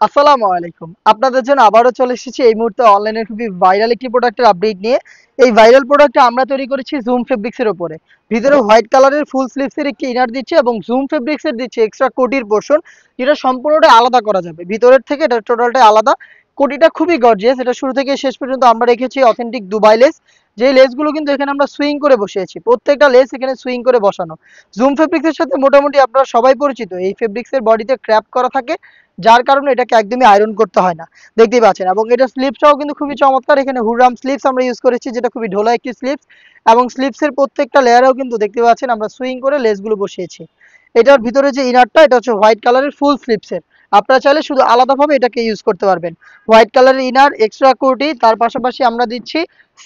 আসসালামু আলাইকুম। আপনাদের জন্য আবারও চলে এসেছি এই মুহূর্তে অনলাইনে খুবই ভাইরাল একটি প্রোডাক্টের আপডেট নিয়ে। এই ভাইরাল প্রোডাক্টটা আমরা তৈরি করেছি জুম ফেব্রিক্স এর উপরে। ভিতরে হোয়াইট কালারের ফুল স্লিভস এর একটি ইনার দিচ্ছে এবং জুম ফেব্রিক্স এর দিচ্ছে এক্সট্রা কোটির পোরশন, যেটা সম্পূর্ণটা আলাদা করা যাবে। ভিতরের থেকে এটা টোটালটাই আলাদা। কোটিটা খুবই গর্জিয়াস। এটা শুরু থেকে শেষ পর্যন্ত আমরা রেখেছি অথেন্টিক দুবাই লেস। যে লেসগুলো কিন্তু এখানে আমরা সুইং করে বসিয়েছি। প্রত্যেকটা লেস এখানে সুইং করে বসানো। জুম ফেব্রিক্স এর সাথে মোটামুটি আপনারা সবাই পরিচিত। এই ফেব্রিক্স এর বডিতে ক্র্যাপ করা থাকে, যার কারণে এটাকে একদমই আয়রন করতে হয় না। দেখতেই পাচ্ছেন, এবং এটা স্লিপসটাও কিন্তু খুবই চমৎকার। এখানে হুররাম স্লিপস আমরা ইউজ করেছি, যেটা খুবই ঢোলা একটি স্লিপস, এবং স্লিপসের প্রত্যেকটা লেয়ারেও কিন্তু দেখতে পাচ্ছেন আমরা সুইং করে লেসগুলো বসিয়েছি। এটার ভিতরে যে ইনারটা, এটা হচ্ছে হোয়াইট কালারের ফুল স্লিপসের। আপনারা চাইলে শুধু আলাদাভাবে এটাকে ইউজ করতে পারবেন। হোয়াইট কালারের ইনার, এক্সট্রা কোটি, তার পাশাপাশি আমরা দিচ্ছি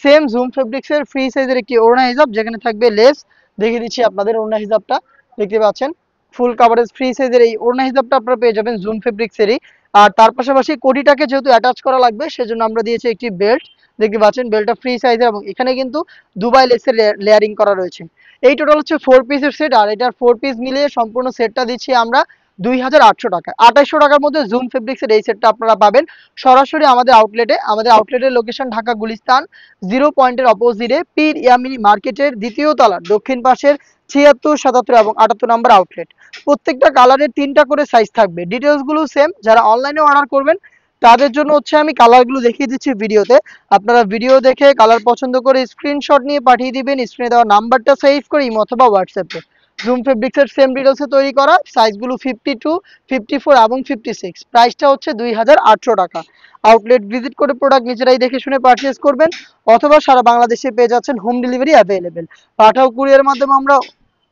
সেম জুম ফেব্রিক্সের ফ্রি সাইজের একটি ওড়না হিজাব, যেখানে থাকবে লেস। দেখিয়ে দিচ্ছি আপনাদের ওড়না হিজাবটা, দেখতে পাচ্ছেন ফুল কাভারেজ ফ্রি সাইজের এই ওড়না হিসাবটা আপনারা পেয়ে যাবেন জুম ফেব্রিক্সেরই। আর তার পাশাপাশি কোটিটাকে যেহেতু অ্যাটাচ করা লাগবে, সেজন্য আমরা দিয়েছি একটি বেল্ট। দেখতে পাচ্ছেন বেল্টটা ফ্রি সাইজের, এবং এখানে কিন্তু দুবাই লেসের লেয়ারিং করা রয়েছে। এই টোটাল হচ্ছে 4 পিসের সেট, আর এটার 4 পিস মিলিয়ে সম্পূর্ণ সেটটা দিচ্ছি আমরা 2800 টাকা। 2800 টাকার মধ্যে জুম ফেব্রিক্সের এই সেটটা আপনারা পাবেন সরাসরি আমাদের আউটলেটে। আমাদের আউটলেটের লোকেশন ঢাকা গুলিস্তান 0 পয়েন্টের অপোজিটে পীর ইয়ামিনী মার্কেটের দ্বিতীয় তলার দক্ষিণ পাশের 76, 77 এবং 78 নম্বর আউটলেট। প্রত্যেকটা কালারের 3টা করে সাইজ থাকবে। ডিটেলসগুলো সেম। যারা অনলাইনে অর্ডার করবেন তাদের জন্য হচ্ছে আমি কালারগুলো দেখিয়ে দিচ্ছি ভিডিওতে। আপনারা ভিডিও দেখে কালার পছন্দ করে স্ক্রিনশট নিয়ে পাঠিয়ে দিবেন স্ক্রিনে দেওয়া নাম্বারটা সেভ করে ইমো অথবা হোয়াটসঅ্যাপে। জুম ফেব্রিক্সের সেম ডিটেলসে তৈরি করা, সাইজগুলো 52, 54 এবং 56। প্রাইসটা হচ্ছে 2800 টাকা। আউটলেট ভিজিট করে প্রোডাক্ট নিজেরাই দেখে শুনে পারচেজ করবেন, অথবা সারা বাংলাদেশে পেয়ে যাচ্ছেন হোম ডেলিভারি অ্যাভেলেবেল। পাঠাও কুরিয়ার মাধ্যমে আমরা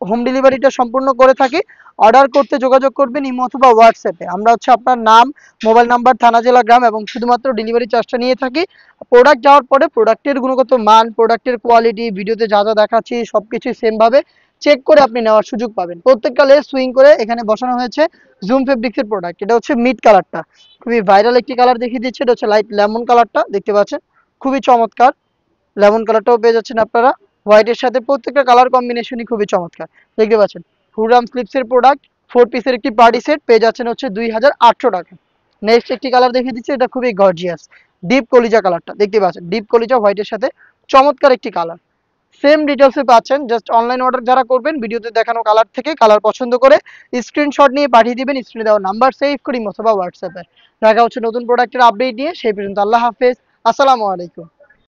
হোম ডেলিভারিটা সম্পূর্ণ করে থাকি। অর্ডার করতে যোগাযোগ করবেন ইমো অথবা হোয়াটসঅ্যাপে। আমরা হচ্ছে আপনার নাম, মোবাইল নাম্বার, থানা, জেলা, গ্রাম এবং শুধুমাত্র ডেলিভারি চার্জটা নিয়ে থাকি। প্রোডাক্ট যাওয়ার পরে প্রোডাক্টের গুণগত মান, প্রোডাক্টের কোয়ালিটি, ভিডিওতে যা যা দেখাচ্ছি সবকিছুই সেমভাবে চেক করে আপনি নেওয়ার সুযোগ পাবেন। প্রত্যেকটা লেস সুইং করে এখানে বসানো হয়েছে জুম ফেব্রিক্সের প্রোডাক্ট। এটা হচ্ছে মিড কালারটা, খুবই ভাইরাল একটি কালার দেখিয়ে দিচ্ছে। এটা হচ্ছে লাইট লেমন কালারটা, দেখতে পাচ্ছেন খুবই চমৎকার। লেমন কালারটাও পেয়ে যাচ্ছেন আপনারা হোয়াইটের সাথে। প্রত্যেকটা কালার কম্বিনেশনই খুবই চমৎকার, দেখতে পাচ্ছেন। হুররাম স্লিপসের প্রোডাক্ট 4 পিসের একটি পার্টি সেট পেয়ে যাচ্ছেন হচ্ছে 2800 টাকা। নেক্সট একটি কালার দেখিয়ে দিচ্ছি, এটা খুবই গর্জিয়াস ডিপ কলিজা কালারটা, দেখতে পাচ্ছেন ডিপ কলিজা হোয়াইটের সাথে চমৎকার একটি কালার। সেম ডিটেলসে পাচ্ছেন। জাস্ট অনলাইন অর্ডার যারা করবেন ভিডিওতে দেখানো কালার থেকে কালার পছন্দ করে স্ক্রিনশট নিয়ে পাঠিয়ে দিবেন স্ক্রিনে দেওয়া নাম্বার সেভ করি অথবা হোয়াটসঅ্যাপে। দেখা হচ্ছে নতুন প্রোডাক্টের আপডেট নিয়ে। সেই পর্যন্ত আল্লাহ হাফেজ, আসসালামু আলাইকুম।